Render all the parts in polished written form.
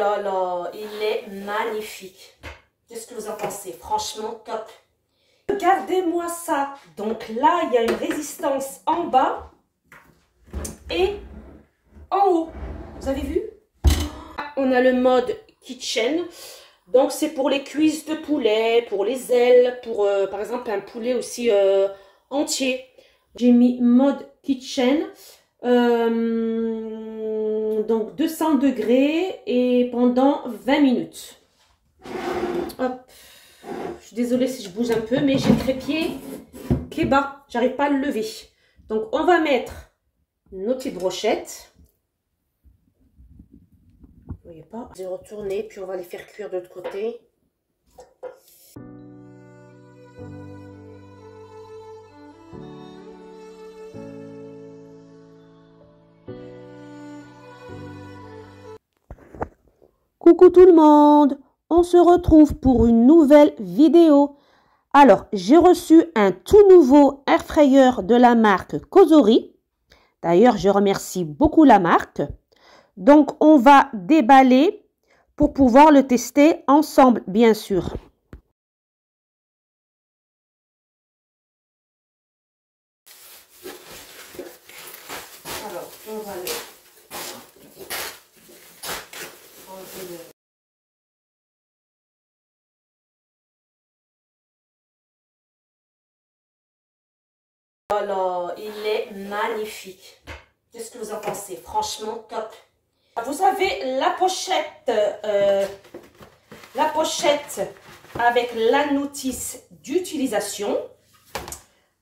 Oh là là, il est magnifique. Qu'est-ce que vous en pensez? Franchement, top. Regardez-moi ça. Donc là, il y a une résistance en bas et en haut. Vous avez vu? On a le mode kitchen. Donc c'est pour les cuisses de poulet, pour les ailes, pour par exemple un poulet aussi entier. J'ai mis mode kitchen. Donc 200 degrés et pendant 20 minutes. Hop. Je suis désolée si je bouge un peu, mais j'ai le trépied qui est bas. J'arrive pas à le lever. Donc on va mettre nos petites brochettes. Vous voyez pas? Je vais retourner, puis on va les faire cuire de l'autre côté. Coucou tout le monde, on se retrouve pour une nouvelle vidéo. Alors, j'ai reçu un tout nouveau air fryer de la marque Cosori. D'ailleurs, je remercie beaucoup la marque. Donc, on va déballer pour pouvoir le tester ensemble, bien sûr. Alors, on va le enlever le... Oh là, il est magnifique. Qu'est-ce que vous en pensez? Franchement, top. Vous avez la pochette avec la notice d'utilisation.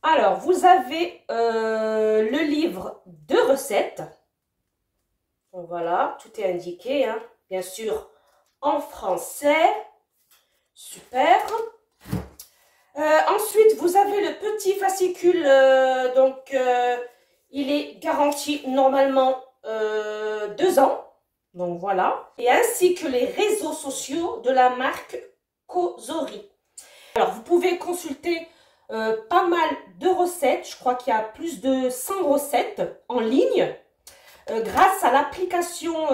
Alors, vous avez le livre de recettes. Donc voilà, tout est indiqué, hein, bien sûr, en français. Super. Ensuite, vous avez le petit fascicule, il est garanti normalement 2 ans, donc voilà, et ainsi que les réseaux sociaux de la marque Cosori. Alors, vous pouvez consulter pas mal de recettes, je crois qu'il y a plus de 100 recettes en ligne, grâce à l'application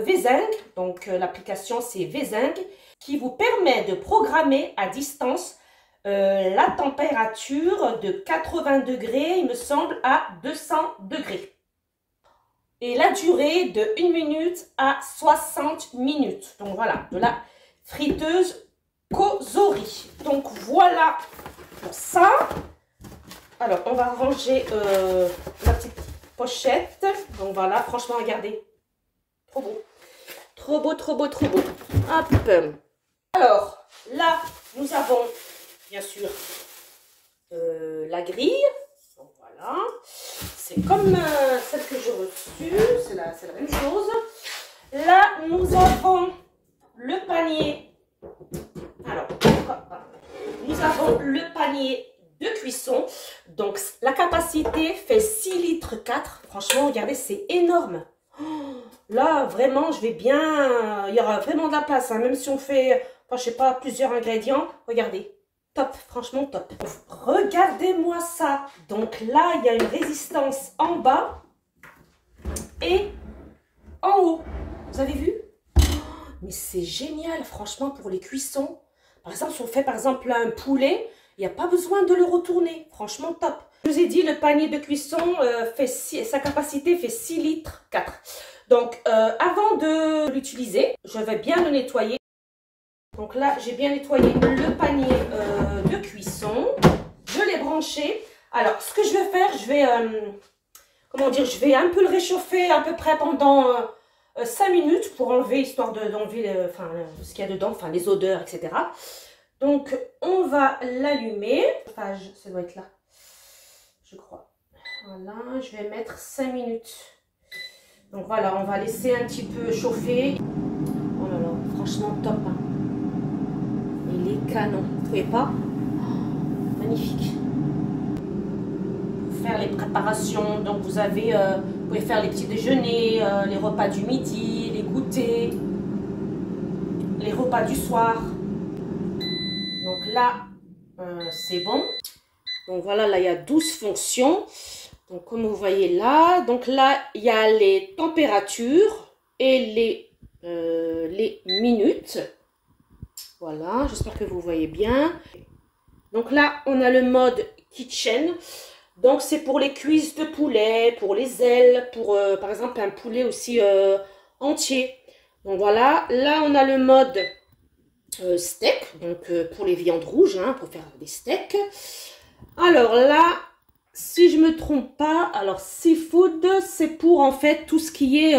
V-Zinc, donc l'application c'est V-Zinc, qui vous permet de programmer à distance la température de 80 degrés, il me semble, à 200 degrés. Et la durée de 1 minute à 60 minutes. Donc voilà, de la friteuse Cosori. Donc voilà pour ça. Alors, on va ranger la petite pochette. Donc voilà, franchement, regardez. Trop beau. Trop beau, trop beau, trop beau. Hop. Alors, là, nous avons... bien sûr, la grille, donc voilà, c'est comme celle que j'ai reçue, c'est la même chose. Là, nous avons le panier, alors, nous avons le panier de cuisson, donc la capacité fait 6 litres 4, franchement, regardez, c'est énorme. Là, vraiment, je vais bien, il y aura vraiment de la place, hein, même si on fait, enfin, je sais pas, plusieurs ingrédients, regardez. Top, franchement top. Regardez-moi ça. Donc là, il y a une résistance en bas et en haut. Vous avez vu? Mais c'est génial, franchement, pour les cuissons. Par exemple, si on fait par exemple un poulet, il n'y a pas besoin de le retourner. Franchement, top. Je vous ai dit, le panier de cuisson, sa capacité fait 6 litres 4. Donc, avant de l'utiliser, je vais bien le nettoyer. Donc là, j'ai bien nettoyé le panier de cuisson. Je l'ai branché. Alors, ce que je vais faire, je vais, comment dire, je vais un peu le réchauffer à peu près pendant 5 minutes pour enlever, histoire d'enlever ce qu'il y a dedans, enfin les odeurs, etc. Donc, on va l'allumer. Enfin, ça doit être là, je crois. Voilà, je vais mettre 5 minutes. Donc voilà, on va laisser un petit peu chauffer. Oh là là, franchement top, hein. Il est canon, vous trouvez pas? Oh, magnifique. Pour faire les préparations, donc vous avez, vous pouvez faire les petits déjeuners, les repas du midi, les goûters, les repas du soir. Donc là, c'est bon. Donc voilà, là il y a 12 fonctions. Donc comme vous voyez là, donc là il y a les températures et les les minutes. Voilà, j'espère que vous voyez bien. Donc là, on a le mode kitchen. Donc c'est pour les cuisses de poulet, pour les ailes, pour par exemple un poulet aussi entier. Donc voilà, là on a le mode steak, donc pour les viandes rouges, hein, pour faire des steaks. Alors là, si je me trompe pas, alors seafood, c'est pour en fait tout ce qui est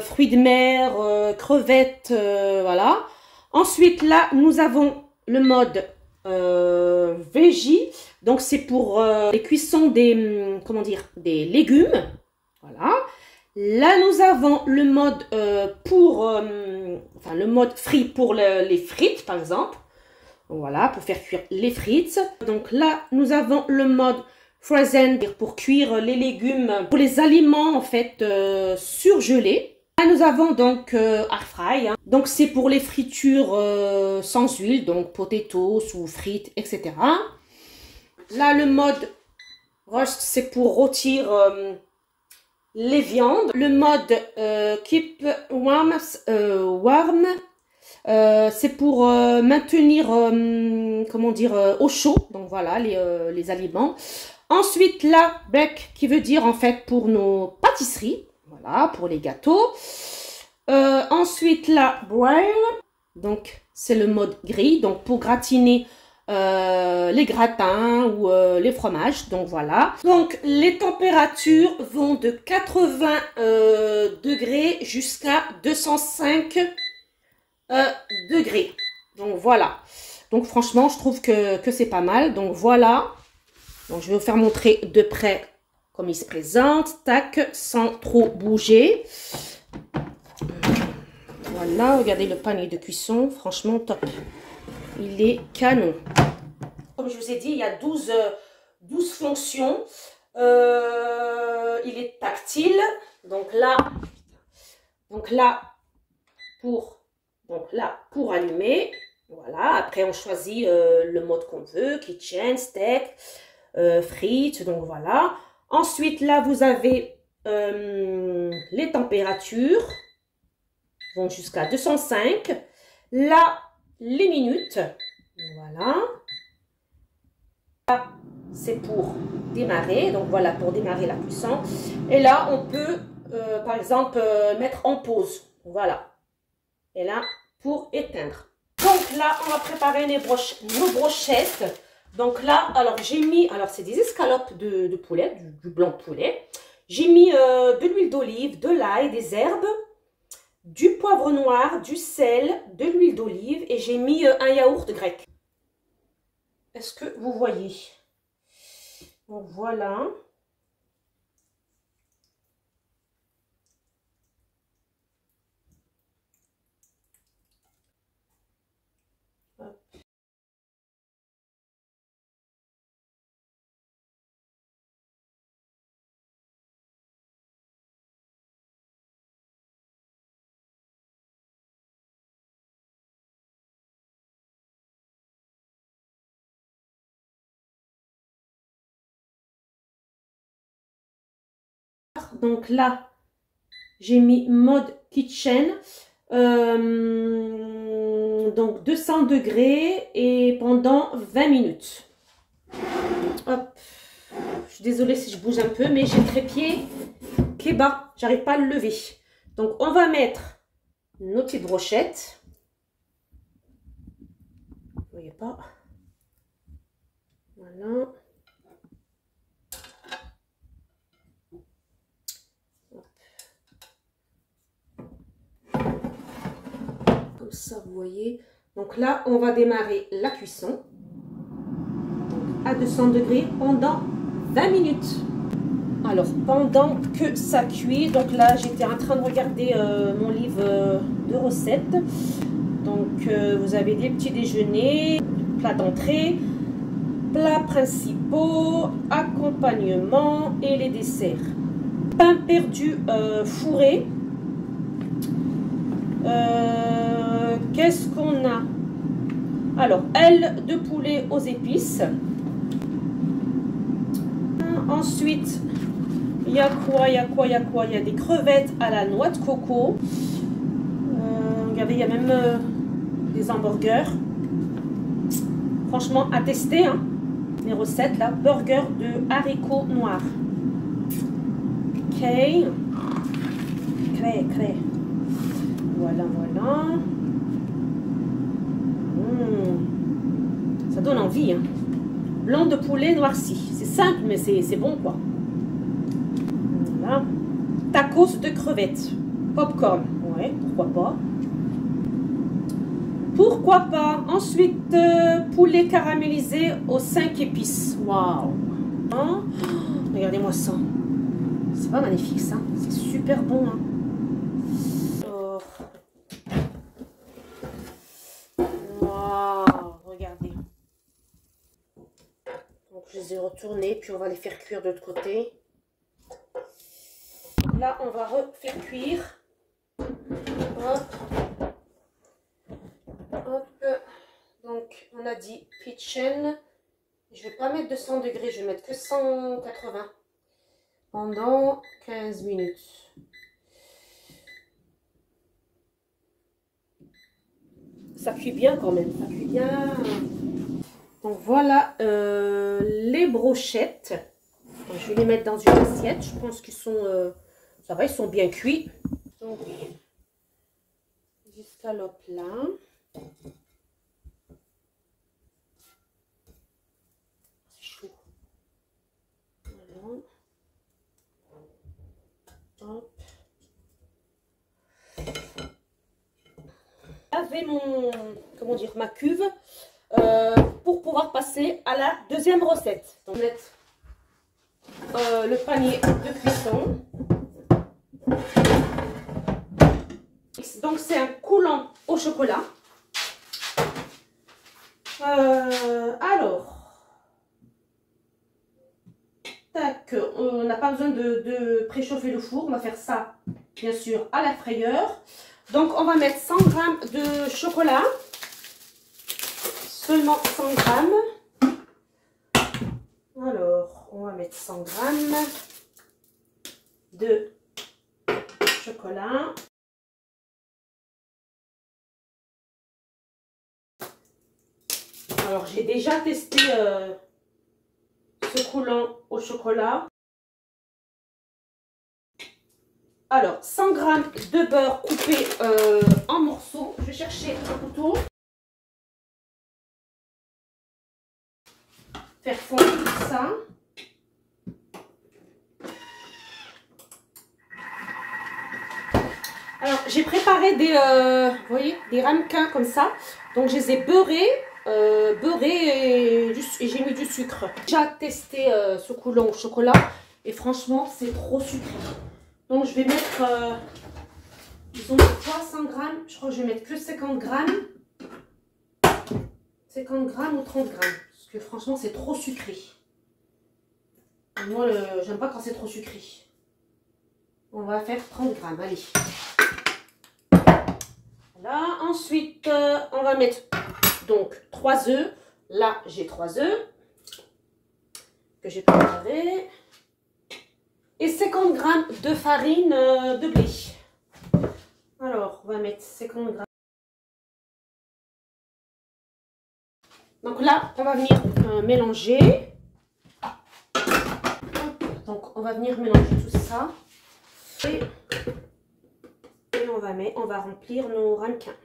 fruits de mer, crevettes, voilà. Ensuite là, nous avons le mode veggie, donc c'est pour les cuissons des, comment dire, des légumes, voilà. Là, nous avons le mode enfin le mode frit pour les frites, par exemple. Voilà, pour faire cuire les frites. Donc là, nous avons le mode frozen pour cuire les légumes, pour les aliments en fait surgelés. Là, nous avons donc air fry. Hein. Donc c'est pour les fritures sans huile, donc potatoes ou frites, etc. Là, le mode roast, c'est pour rôtir les viandes. Le mode keep warm, c'est pour maintenir, comment dire, au chaud. Donc voilà, les aliments. Ensuite, la bake, qui veut dire en fait pour nos pâtisseries. Voilà, pour les gâteaux. Ensuite, la broil. Donc, c'est le mode gris. Donc, pour gratiner les gratins ou les fromages. Donc, voilà. Donc, les températures vont de 80 degrés jusqu'à 205 degrés. Donc, voilà. Donc, franchement, je trouve que c'est pas mal. Donc, voilà. Donc, je vais vous faire montrer de près comme il se présente. Tac, sans trop bouger. Voilà, regardez le panier de cuisson. Franchement, top. Il est canon. Comme je vous ai dit, il y a 12 fonctions. Il est tactile. Donc là, pour allumer. Voilà. Après, on choisit le mode qu'on veut. Kitchen, steak, frites. Donc voilà. Ensuite, là, vous avez les températures. Vont jusqu'à 205. Là, les minutes. Voilà. Là, c'est pour démarrer. Donc voilà, pour démarrer la cuisson. Et là, on peut, par exemple, mettre en pause. Voilà. Et là, pour éteindre. Donc là, on va préparer nos brochettes. Donc là, alors j'ai mis, alors c'est des escalopes de poulet, du blanc de poulet. J'ai mis de l'huile d'olive, de l'ail, des herbes, du poivre noir, du sel, de l'huile d'olive et j'ai mis un yaourt grec. Est-ce que vous voyez? Donc voilà. Hop. Donc là, j'ai mis mode kitchen, donc 200 degrés et pendant 20 minutes. Hop. Je suis désolée si je bouge un peu, mais j'ai le trépied qui est bas. J'arrive pas à le lever. Donc on va mettre nos petites brochettes. Vous voyez pas? Voilà. Comme ça, vous voyez. Donc là, on va démarrer la cuisson. Donc, à 200 degrés pendant 20 minutes. Alors, pendant que ça cuit, donc là, j'étais en train de regarder mon livre de recettes. Donc, vous avez des petits déjeuners, plats d'entrée, plats principaux, accompagnement et les desserts. Pain perdu fourré. Qu'est-ce qu'on a? Alors, ailes de poulet aux épices. Ensuite, Il y a quoi? Il y a quoi? Il y a quoi? Il y a des crevettes à la noix de coco. Regardez, il y a même des hamburgers. Franchement, à tester, hein, les recettes là. Burger de haricots noirs. Ok. Crée. Voilà. Ça donne envie, hein. Blanc de poulet noirci. C'est simple, mais c'est bon, quoi. Voilà. Tacos de crevettes. Popcorn. Ouais, pourquoi pas. Pourquoi pas. Ensuite, poulet caramélisé aux 5 épices. Waouh. Hein? Regardez-moi ça. C'est pas magnifique, ça. C'est super bon, hein. Oh. Waouh. Regardez. Donc, je les ai retournés, puis on va les faire cuire de l'autre côté. Là, on va refaire cuire. Hop. Donc, on a dit kitchen. Je vais pas mettre 200 degrés, je vais mettre que 180 pendant 15 minutes. Ça cuit bien quand même, ça cuit bien. Donc voilà les brochettes. Donc, je vais les mettre dans une assiette. Je pense qu'ils sont, ça va, ils sont bien cuits. Donc, jusqu'à l'autre là. Hop. Laver comment dire, ma cuve pour pouvoir passer à la deuxième recette. Donc, mettre le panier de cuisson. Donc c'est un coulant au chocolat. Alors, tac, on n'a pas besoin de préchauffer le four. On va faire ça, bien sûr, à la frayeur. Donc, on va mettre 100 g de chocolat. Seulement 100 g. Alors, on va mettre 100 g de chocolat. Alors, j'ai déjà testé ce coulant au chocolat. Alors, 100 g de beurre coupé en morceaux. Je vais chercher un couteau. Faire fondre tout ça. Alors, j'ai préparé des, vous voyez, des ramequins comme ça. Donc, je les ai beurrés. Et j'ai mis du sucre. J'ai déjà testé ce coulant au chocolat et franchement c'est trop sucré. Donc je vais mettre, ils ont 300 g, je crois que je vais mettre que 50 g. 50 g ou 30 g, parce que franchement c'est trop sucré. Et moi j'aime pas quand c'est trop sucré. On va faire 30 g, allez. Voilà, ensuite on va mettre donc 3 œufs. Là, j'ai 3 œufs que j'ai préparés. Et 50 g de farine de blé. Alors, on va mettre 50 g. Donc là, on va venir mélanger. Donc, on va venir mélanger tout ça. Et on va remplir nos ramequins.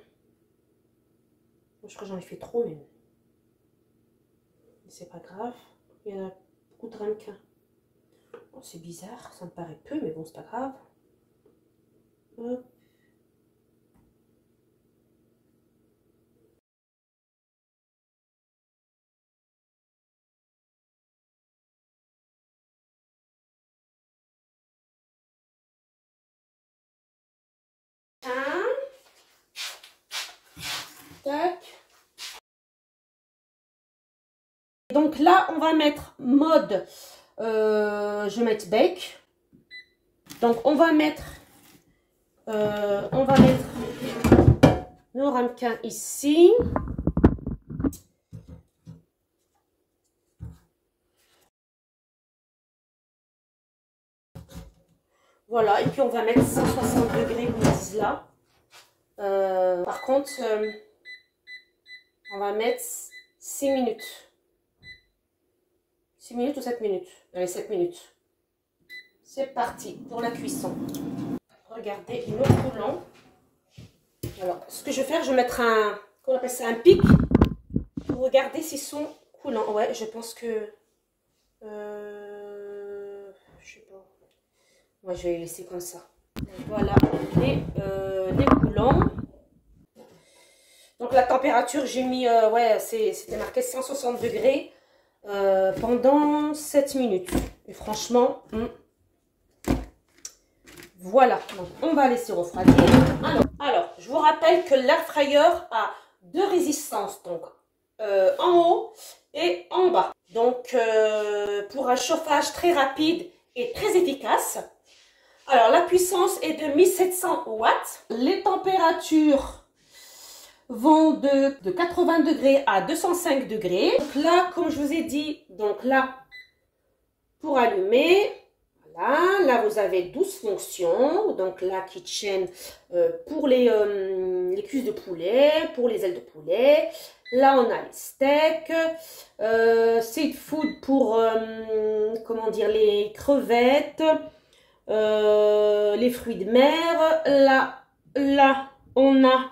Je crois que j'en ai fait trop même. C'est pas grave. Il y en a beaucoup de ramequins. Bon, c'est bizarre, ça me paraît peu, mais bon, c'est pas grave. Hop. Tac. Donc là, on va mettre mode, je vais mettre bec. Donc on va mettre nos ramequins ici. Voilà, et puis on va mettre 160 degrés, comme ils disent là. Par contre, on va mettre 6 minutes. 6 minutes ou 7 minutes? Allez, 7 minutes. C'est parti pour la cuisson. Regardez, une eau coulant. Alors, ce que je vais faire, je vais mettre un, comment on appelle ça, un pic pour regarder s'ils sont coulants. Ouais, je pense que, je sais pas. Moi, je vais les laisser comme ça. Donc, voilà les coulants. Donc, la température, j'ai mis, ouais, c'était marqué 160 degrés pendant 7 minutes. Et franchement, voilà. Donc, on va laisser refroidir. Alors, je vous rappelle que l'air fryer a 2 résistances. Donc, en haut et en bas. Donc, pour un chauffage très rapide et très efficace. Alors, la puissance est de 1700 watts. Les températures vont de 80 degrés à 205 degrés. Donc là, comme je vous ai dit, donc là, pour allumer, voilà, là vous avez 12 fonctions. Donc la kitchen pour les cuisses de poulet, pour les ailes de poulet. Là, on a les steaks, seed food pour, comment dire, les crevettes, les fruits de mer. Là, on a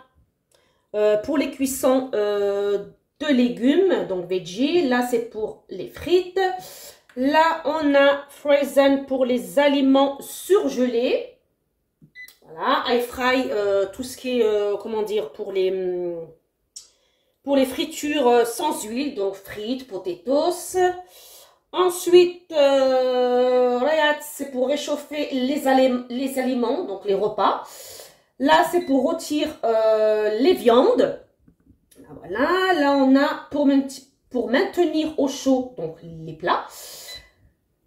pour les cuissons de légumes, donc veggie. Là, c'est pour les frites. Là, on a frozen pour les aliments surgelés. Voilà, air fry, tout ce qui est, comment dire, pour les fritures sans huile, donc frites, potatoes. Ensuite, regarde, c'est pour réchauffer les aliments, donc les repas. Là, c'est pour rôtir les viandes. Voilà, là, on a pour maintenir au chaud, donc les plats.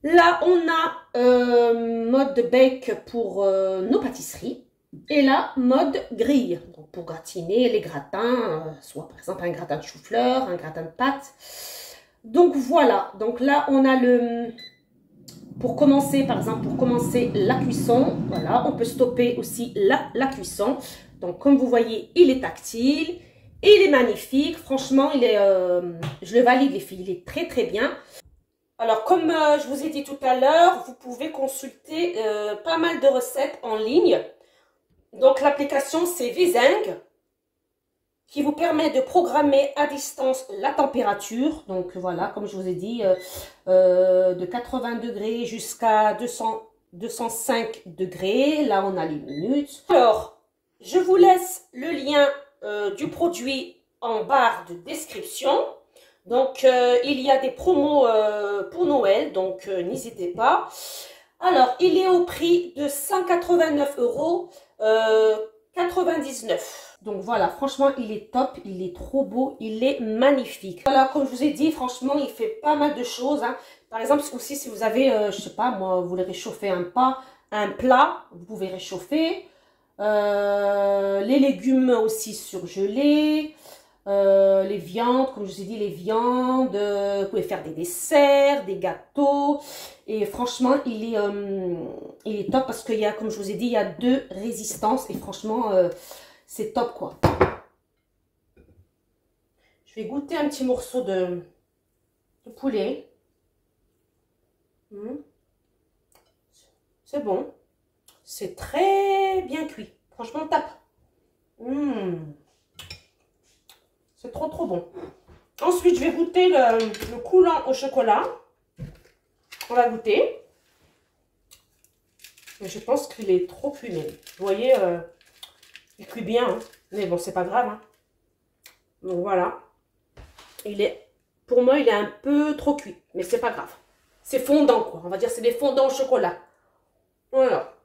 Là, on a mode bake pour nos pâtisseries. Et là, mode grille, donc pour gratiner les gratins, soit par exemple un gratin de chou-fleur, un gratin de pâtes. Donc voilà, donc là, on a pour commencer, par exemple, pour commencer la cuisson, voilà, on peut stopper aussi la cuisson. Donc, comme vous voyez, il est tactile, et il est magnifique. Franchement, je le valide, les filles, il est très, très bien. Alors, comme je vous ai dit tout à l'heure, vous pouvez consulter pas mal de recettes en ligne. Donc, l'application, c'est Vizeng, qui vous permet de programmer à distance la température. Donc voilà, comme je vous ai dit, de 80 degrés jusqu'à 205 degrés. Là, on a les minutes. Alors, je vous laisse le lien du produit en barre de description. Donc, il y a des promos pour Noël, donc n'hésitez pas. Alors, il est au prix de 189 €, 99. Donc voilà, franchement, il est top, il est trop beau, il est magnifique. Voilà, comme je vous ai dit, franchement, il fait pas mal de choses. Hein. Par exemple, aussi, si vous avez, je sais pas, moi, vous voulez réchauffer un plat, vous pouvez réchauffer. Les légumes aussi surgelés. Les viandes, comme je vous ai dit, les viandes, vous pouvez faire des desserts, des gâteaux, et franchement, il est top parce qu'il y a, comme je vous ai dit, il y a 2 résistances, et franchement, c'est top, quoi. Je vais goûter un petit morceau de poulet. C'est bon, c'est très bien cuit, franchement, tape. C'est trop trop bon. Ensuite, je vais goûter le coulant au chocolat. On va goûter. Mais je pense qu'il est trop cuit. Mais vous voyez, il cuit bien. Hein. Mais bon, c'est pas grave. Hein. Donc voilà. Pour moi, il est un peu trop cuit. Mais c'est pas grave. C'est fondant, quoi. On va dire c'est des fondants au chocolat. Voilà.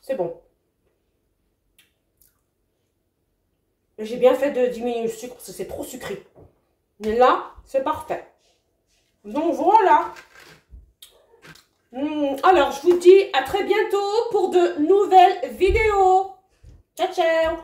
C'est bon. J'ai bien fait de diminuer le sucre parce que c'est trop sucré. Mais là, c'est parfait. Donc voilà. Alors, je vous dis à très bientôt pour de nouvelles vidéos. Ciao, ciao.